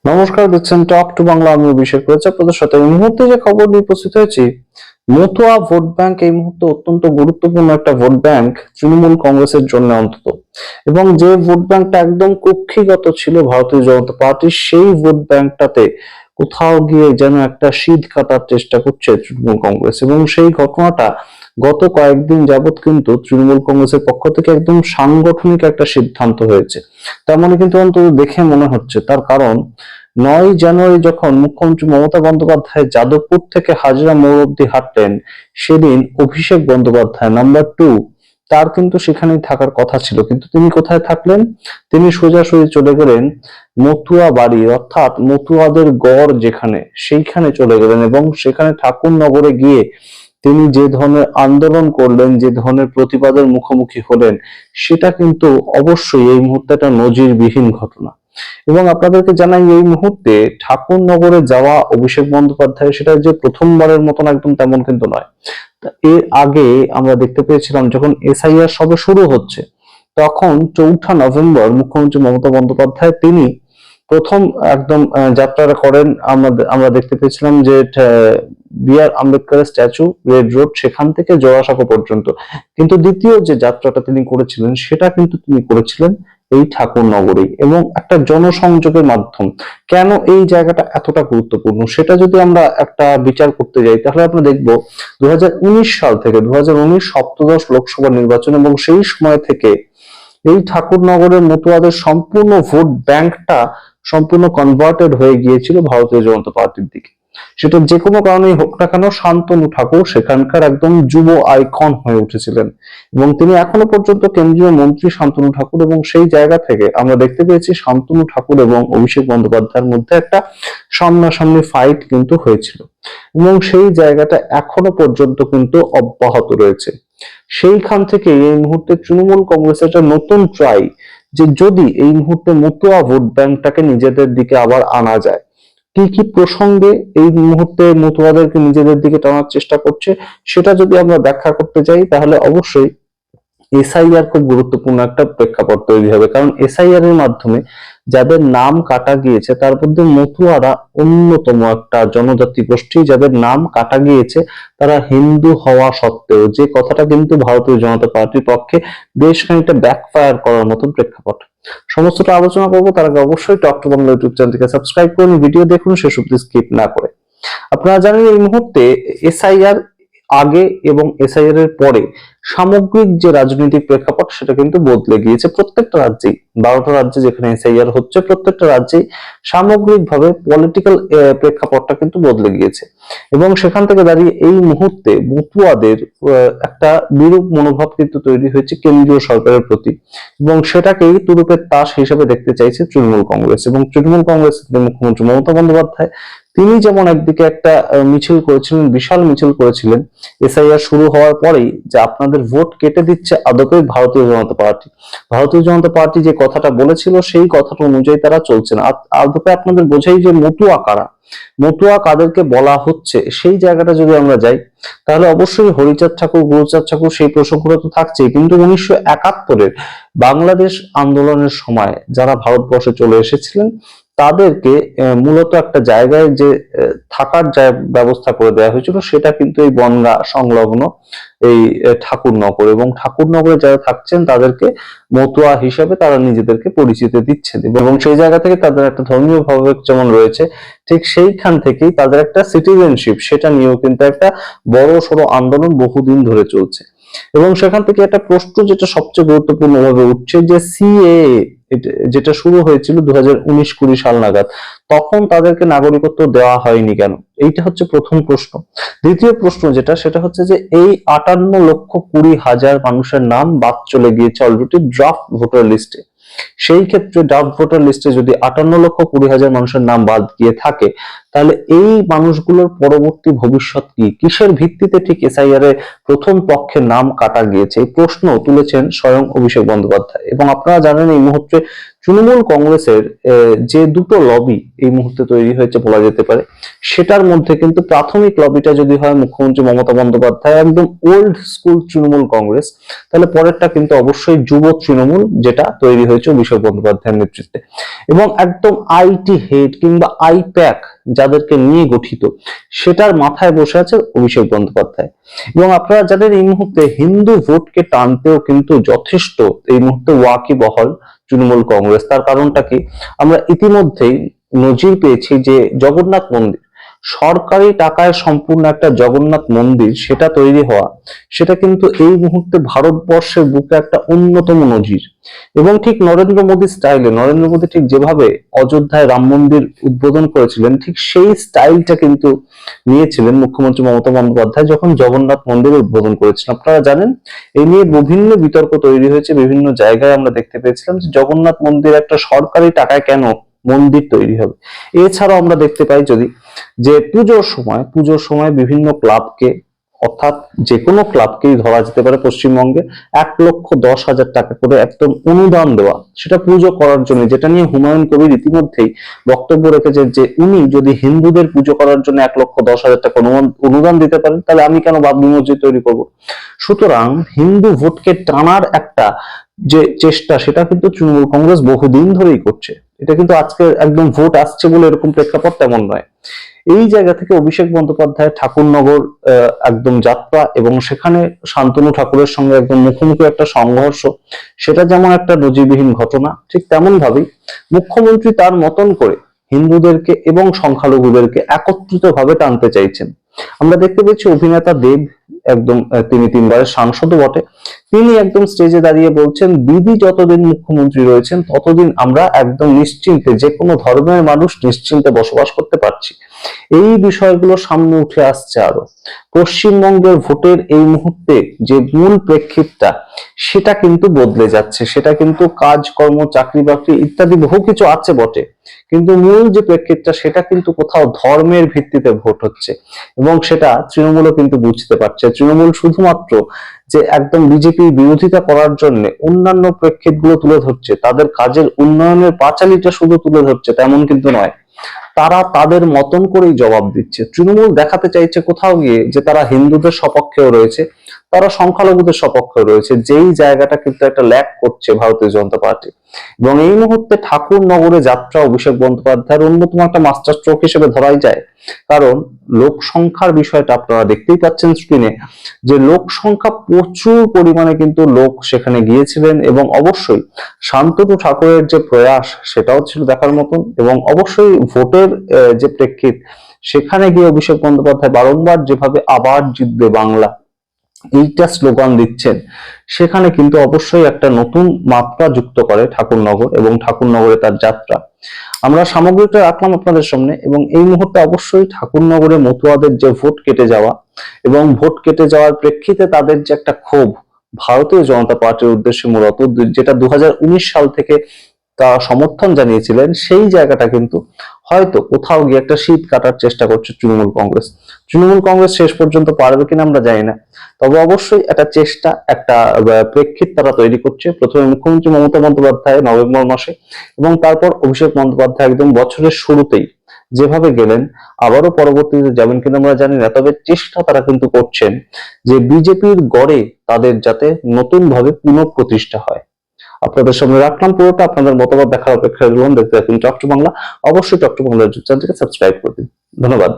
নমস্কার, দেখছেন talk to Bangla. আমি অভিষেক রয়েছে আপনাদের সাথে। এই মুহূর্তে যে খবর নিয়ে উপস্থিত হয়েছি, মতুয়া ভোট ব্যাংক এই মুহূর্তে অত্যন্ত গুরুত্বপূর্ণ একটা ভোট ব্যাংক তৃণমূল কংগ্রেসের জন্য অন্তত, এবং যে ভোট ব্যাংকটা একদম কক্ষিগত ছিল ভারতীয় জনতা পার্টির, সেই ভোট ব্যাংকটাতে কোথাও গিয়ে যেন একটা শীত কাটার চেষ্টা করছে তৃণমূল কংগ্রেস। এবং সেই ঘটনাটা গত কয়েকদিন যাবৎ কিন্তু তৃণমূল কংগ্রেসের পক্ষ থেকে একদম সাংগঠনিক একটা সিদ্ধান্ত হয়েছে, তার মানে কিন্তু অন্তত দেখে মনে হচ্ছে। তার কারণ 9 জানুয়ারি যখন মুখ্যমন্ত্রী মমতা বন্দ্যোপাধ্যায় যাদবপুর থেকে হাজরা মোড় অব্দি হাঁটলেন, সেদিন অভিষেক বন্দ্যোপাধ্যায় নাম্বার 2 তার কিন্তু সেখানেই থাকার কথা ছিল, কিন্তু তিনি কোথায় থাকলেন? তিনি সোজাসুজি চলে গেলেন মতুয়া বাড়ি, অর্থাৎ মতুয়াদের গড় যেখানে, সেইখানে চলে গেলেন। এবং সেখানে ঠাকুরনগরে গিয়ে তিনি যে ধরনের আন্দোলন করলেন, যে ধরনের প্রতিবাদের মুখোমুখি হলেন, সেটা কিন্তু অবশ্যই এই মুহূর্তে একটা নজিরবিহীন ঘটনা। এবং আপনাদেরকে জানাই, এই মুহূর্তে ঠাকুরনগরে যাওয়া অভিষেক বন্দ্যোপাধ্যায় সেটা যে প্রথমবারের মতন একদম তেমন কিন্তু নয়। এর আগে আমরা দেখতে পেয়েছিলাম যখন এসআইআর সবে শুরু হচ্ছে, তখন 4 নভেম্বর মুখ্যমন্ত্রী মমতা বন্দ্যোপাধ্যায় তিনি প্রথম একদম যাত্রাটা করেন। আমরা দেখতে পেয়েছিলাম যে বি.আর. আম্বেদকরের স্ট্যাচু, রেড রোড, সেখান থেকে জোড়াসাঁকো পর্যন্ত। কিন্তু দ্বিতীয় যে যাত্রাটা তিনি করেছিলেন, সেটা কিন্তু তিনি করেছিলেন এই ঠাকুরনগরেই, এবং একটা জনসংযোগের মাধ্যম। কেন এই জায়গাটা এতটা গুরুত্বপূর্ণ সেটা যদি আমরা একটা বিচার করতে যাই, তাহলে আমরা দেখবো 2019 সাল থেকে 2019 সপ্তদশ লোকসভা নির্বাচন, এবং সেই সময় থেকে এই ঠাকুরনগরের মতুয়াদের সম্পূর্ণ ভোট ব্যাংকটা সম্পূর্ণ কনভার্টেড হয়ে গিয়েছিল ভারতীয় জনতা পার্টির দিকে। সেটা যে কোনো কারণেই হোক না কেন, শান্তনু ঠাকুর সেখানকার একদম যুব আইকন হয়ে উঠেছিলেন, এবং তিনি এখনো পর্যন্ত কেন্দ্রীয় মন্ত্রী শান্তনু ঠাকুর। এবং সেই জায়গা থেকে আমরা দেখতে পেয়েছি শান্তনু ঠাকুর এবং অভিষেক বন্দ্যোপাধ্যায়ের মধ্যে একটা সামনাসামনি ফাইট কিন্তু হয়েছিল, এবং সেই জায়গাটা এখনো পর্যন্ত কিন্তু অব্যাহত রয়েছে। সেইখান থেকে এই মুহূর্তে তৃণমূল কংগ্রেস একটা নতুন ট্রাই, যে যদি এই মুহূর্তে মতুয়া ভোট ব্যাংকটাকে নিজেদের দিকে আবার আনা যায়, কি কি প্রসঙ্গে এই মুহূর্তে মতুয়াদেরকে নিজেদের দিকে টানার চেষ্টা করছে, সেটা যদি আমরা ব্যাখ্যা করতে যাই, তাহলে অবশ্যই এসআইআর খুব গুরুত্বপূর্ণ একটা প্রেক্ষাপট তৈরি হবে। কারণ এসআইআর এর মাধ্যমে যাদের নাম কাটা গিয়েছে, তার মধ্যে মতুয়ারা অন্যতম একটা জনজাতি গোষ্ঠী যাদের নাম কাটা গিয়েছে, তারা হিন্দু হওয়া সত্ত্বেও, যে কথাটা কিন্তু ভারতীয় জনতা পার্টির পক্ষে বেশ খানিকটা ব্যাকফায়ার করার মতন প্রেক্ষাপট। সমস্তটা আলোচনা করবো, তার আগে অবশ্যই টক টু বাংলা ইউটিউব চ্যানেলটিকে সাবস্ক্রাইব করুন, ভিডিও দেখুন শেষ অবধি স্কিপ না করে। আপনারা জানেন এই মুহূর্তে এসআইআর আগে এবং এসআইআর এর পরে সামগ্রিক যে রাজনৈতিক প্রেক্ষাপট, সেটা কিন্তু বদলে গিয়েছে প্রত্যেকটা রাজ্যেই। 12টা রাজ্যে যেখানে এসআইআর হচ্ছে, প্রত্যেকটা রাজ্যেই সামগ্রিকভাবে পলিটিক্যাল প্রেক্ষাপটটা কিন্তু বদলে গিয়েছে। এবং সেখান থেকে দাঁড়িয়ে এই মুহূর্তে মতুয়াদের একটা বিরূপ মনোভাব কিন্তু তৈরি হয়েছে কেন্দ্রীয় সরকারের প্রতি, এবং সেটাকেই তুরুপের তাস হিসেবে দেখতে চাইছে তৃণমূল কংগ্রেস। এবং তৃণমূল কংগ্রেসের মুখ্যমন্ত্রী মমতা বন্দ্যোপাধ্যায় তিনি যেমন একদিকে একটা মিছিল করেছিলেন, বিশাল মিছিল করেছিলেন এসআইআর শুরু হওয়ার পরেই, যে আপনাদের ভোট কেটে দিচ্ছে আদপে ভারতীয় জনতা পার্টি। ভারতীয় জনতা পার্টি যে কথাটা বলেছিল, সেই কথাটা অনুযায়ী তারা চলছে না। আদপে আপনাদের বোঝাই যে মতুয়া কারা, মতুয়া কাদেরকে বলা হচ্ছে, সেই জায়গাটা যদি আমরা যাই, তাহলে অবশ্যই হরিচাঁদ ঠাকুর, গুরুচাঁদ ঠাকুর, সেই প্রসঙ্গটা তো থাকছেই। কিন্তু 1971-এর বাংলাদেশ আন্দোলনের সময় যারা ভারতবর্ষে চলে এসেছিলেন, তাদেরকে মূলত একটা জায়গায় যে থাকার ব্যবস্থা করে দেওয়া হয়েছিল, সেটা কিন্তু এই বনগাঁ সংলগ্ন এই ঠাকুরনগর। এবং ঠাকুরনগরে যারা থাকছেন তাদেরকে মতুয়া হিসেবে তারা নিজেদেরকে পরিচিতি দিচ্ছেন, এবং সেই জায়গা থেকে তাদের একটা ধর্মীয় ভাবাবেগ যেমন রয়েছে, ঠিক সেইখান থেকেই তাদের একটা সিটিজেনশিপ, সেটা নিয়েও কিন্তু একটা বড় সড়ো আন্দোলন বহুদিন ধরে চলছে। এবং সেখান থেকে একটা প্রশ্ন যেটা সবচেয়ে গুরুত্বপূর্ণ ভাবে উঠছে, যে সিএএ যেটা শুরু হয়েছিল 2019-20 সাল নাগাদ, তখন তাদেরকে নাগরিকত্ব দেওয়া হয়নি কেন? এইটা হচ্ছে প্রথম প্রশ্ন। দ্বিতীয় প্রশ্ন যেটা, সেটা হচ্ছে যে এই 58,20,000 মানুষের নাম বাদ চলে গিয়েছে অলরেডি ড্রাফট ভোটার লিস্টে। সেই ক্ষেত্রে ড্রাফট ভোটার লিস্টে যদি 58,20,000 মানুষের নাম বাদ গিয়ে থাকে, তাহলে এই মানুষগুলোর পরবর্তী ভবিষ্যৎ কি, কিসের ভিত্তিতে ঠিক এসআইআর এ প্রথম পক্ষের নাম কাটা গিয়েছে, এই প্রশ্ন তুলেছেন স্বয়ং অভিষেক বন্দ্যোপাধ্যায়। এবং আপনারা জানেন এই মুহূর্তে তৃণমূল কংগ্রেসের যে দুটো লবি এই মুহূর্তে তৈরি হয়েছে বলা যেতে পারে, সেটার মধ্যে কিন্তু প্রাথমিক লবিটা যদি হয় মুখ্যমন্ত্রী মমতা বন্দ্যোপাধ্যায়, একদম ওল্ড স্কুল তৃণমূল কংগ্রেস, তাহলে পরেরটা কিন্তু অবশ্যই যুব তৃণমূল, যেটা তৈরি হয়েছে অভিষেক বন্দ্যোপাধ্যায়ের নেতৃত্বে। এবং একদম আইটি হেড কিংবা আইপ্যাক যাদেরকে নিয়ে গঠিত, সেটার মাথায় বসে আছে অভিষেক বন্দ্যোপাধ্যায়। এবং আপনারা জানেন এই মুহূর্তে হিন্দু ভোটকে টানতেও কিন্তু যথেষ্ট এই মুহূর্তে ওয়াকিবহল তৃণমূল কংগ্রেস। তার কারণটা কি, আমরা ইতিমধ্যেই নজির পেয়েছি যে জগন্নাথ মন্দির, সরকারি টাকায় সম্পূর্ণ একটা জগন্নাথ মন্দির সেটা তৈরি হওয়া, সেটা কিন্তু এই মুহূর্তে ভারতবর্ষের বুকে একটা অন্যতম নজির। এবং ঠিক নরেন্দ্র মোদী স্টাইলে, নরেন্দ্র মোদী ঠিক যেভাবে অযোধ্যায় রাম মন্দির উদ্বোধন করেছিলেন, ঠিক সেই স্টাইলটা কিন্তু নিয়েছিলেন মুখ্যমন্ত্রী মমতা বন্দ্যোপাধ্যায় যখন জগন্নাথ মন্দির উদ্বোধন করেছিলেন। আপনারা জানেন এই নিয়ে বিভিন্ন বিতর্ক তৈরি হয়েছে, বিভিন্ন জায়গায় আমরা দেখতে পেয়েছিলাম যে জগন্নাথ মন্দির একটা সরকারি টাকায় কেন মন্দির তৈরি হবে। এছাড়াও আমরা দেখতে পাই যদি যে পুজোর সময় বিভিন্ন ক্লাবকে, অর্থাৎ যে কোনো ক্লাবকেই ধরা যেতে পারে পশ্চিমবঙ্গে, 1,10,000 টাকা করে একদম অনুদান দেওয়া, সেটা পুজো করার জন্য, যেটা নিয়ে হুমায়ুন কবির ইতিমধ্যেই বক্তব্য রেখেছে যে উনি যদি হিন্দুদের পুজো করার জন্য 1,10,000 টাকা অনুদান দিতে পারেন, তাহলে আমি কেন বাবরি মসজিদ তৈরি করব। সুতরাং হিন্দু ভোটকে টানার একটা যে চেষ্টা, সেটা কিন্তু তৃণমূল কংগ্রেস বহুদিন ধরেই করছে। এটা কিন্তু আজকে একদম ভোট আসছে বলে এরকম প্রেক্ষাপট তেমন নয়। এই জায়গা থেকে অভিষেক বন্দ্যোপাধ্যায় ঠাকুরনগর একদম যাত্রা, এবং সেখানে শান্তনু ঠাকুরের সঙ্গে একদম মুখোমুখি একটা সংঘর্ষ, সেটা যেমন একটা নজিরবিহীন ঘটনা, ঠিক তেমন ভাবেই মুখ্যমন্ত্রী তার মতন করে হিন্দুদেরকে এবং সংখ্যালঘুদেরকে একত্রিত ভাবে টানতে চাইছেন। আমরা দেখতে পেয়েছি অভিনেতা দেব, একদম তিনি 3বারের সাংসদও বটে, তিনি একদম স্টেজে দাঁড়িয়ে বলছেন দিদি যতদিন মুখ্যমন্ত্রী রয়েছেন ততদিন আমরা একদম নিশ্চিন্তে, যে কোনো ধর্মের মানুষ নিশ্চিন্তে বসবাস করতে পারছি। এই বিষয়গুলো সামনে উঠে আসছে আরো। পশ্চিমবঙ্গের ভোটের এই মুহূর্তে যে মূল প্রেক্ষিতটা, সেটা কিন্তু বদলে যাচ্ছে। সেটা কিন্তু কাজকর্ম, চাকরি বাকরি ইত্যাদি বহু কিছু আছে বটে, কিন্তু মূল যে প্রেক্ষিতটা সেটা কিন্তু কোথাও ধর্মের ভিত্তিতে ভোট হচ্ছে। এবং সেটা তৃণমূলও কিন্তু বুঝতে পারছে। তৃণমূল শুধুমাত্র যে একদম বিজেপির বিরোধিতা করার জন্য অন্যান্য প্রেক্ষিতগুলো তুলে ধরছে, তাদের কাজের উন্নয়নের পাঁচালিটা শুধু তুলে ধরছে তেমন কিন্তু নয়, তারা তাদের মতন করেই জবাব দিচ্ছে। তৃণমূল দেখাতে চাইছে কোথাও গিয়ে যে তারা হিন্দুদের সপক্ষেও রয়েছে, তারা সংখ্যালঘুদের সপক্ষে রয়েছে, যেই জায়গাটা কিন্তু একটা ল্যাক করছে ভারতীয় জনতা পার্টি। এবং এই মুহূর্তে ঠাকুরনগরে যাত্রা অভিষেক বন্দ্যোপাধ্যায়ের অন্যতম একটা মাস্টার স্ট্রোক হিসেবে ধরাই যায়। কারণ লোক সংখ্যার বিষয়টা আপনারা দেখতেই পাচ্ছেন স্ক্রিনে, যে লোক সংখ্যা প্রচুর পরিমাণে কিন্তু লোক সেখানে গিয়েছিলেন। এবং অবশ্যই শান্তনু ঠাকুরের যে প্রয়াস, সেটাও ছিল দেখার মতন। এবং অবশ্যই ভোটের যে প্রেক্ষিত, সেখানে গিয়ে অভিষেক বন্দ্যোপাধ্যায় বারংবার যেভাবে আবার জিতবে বাংলা, এইটা স্লোগান দিচ্ছেন, সেখানে কিন্তু অবশ্যই একটা নতুন মাত্রা যুক্ত করে ঠাকুরনগর এবং ঠাকুরনগরে তার যাত্রা। আমরা সামগ্রিকটা রাখলাম আপনাদের সামনে। এবং এই মুহূর্তে অবশ্যই ঠাকুরনগরে মতুয়াদের যে ভোট কেটে যাওয়া, এবং ভোট কেটে যাওয়ার প্রেক্ষিতে তাদের যে একটা ক্ষোভ ভারতীয় জনতা পার্টির উদ্দেশ্যে, মূলত যেটা 2019 সাল থেকে তারা সমর্থন জানিয়েছিলেন, সেই জায়গাটা কিন্তু হয়তো কোথাও গিয়ে একটা শীত কাটার চেষ্টা করছে তৃণমূল কংগ্রেস। তৃণমূল কংগ্রেস শেষ পর্যন্ত পারবে কিনা আমরা জানি না, তবে অবশ্যই একটা চেষ্টা, একটা প্রেক্ষিত তারা তৈরি করছে। প্রথমে মুখ্যমন্ত্রী মমতা বন্দ্যোপাধ্যায় নভেম্বর মাসে, এবং তারপর অভিষেক বন্দ্যোপাধ্যায় একদম বছরের শুরুতেই যেভাবে গেলেন, আবারও পরবর্তীতে যাবেন কিনা আমরা জানি না, তবে চেষ্টা তারা কিন্তু করছেন যে বিজেপির গড়ে তাদের যাতে নতুন ভাবে পুনঃপ্রতিষ্ঠা হয়। আপনাদের সামনে রাখলাম পুরোটা, আপনাদের মতামত দেখার অপেক্ষায় রইলাম। দেখতে থাকুন টক টু বাংলা। অবশ্যই টক টু বাংলার চ্যানেলটিকে সাবস্ক্রাইব করে দিন। ধন্যবাদ।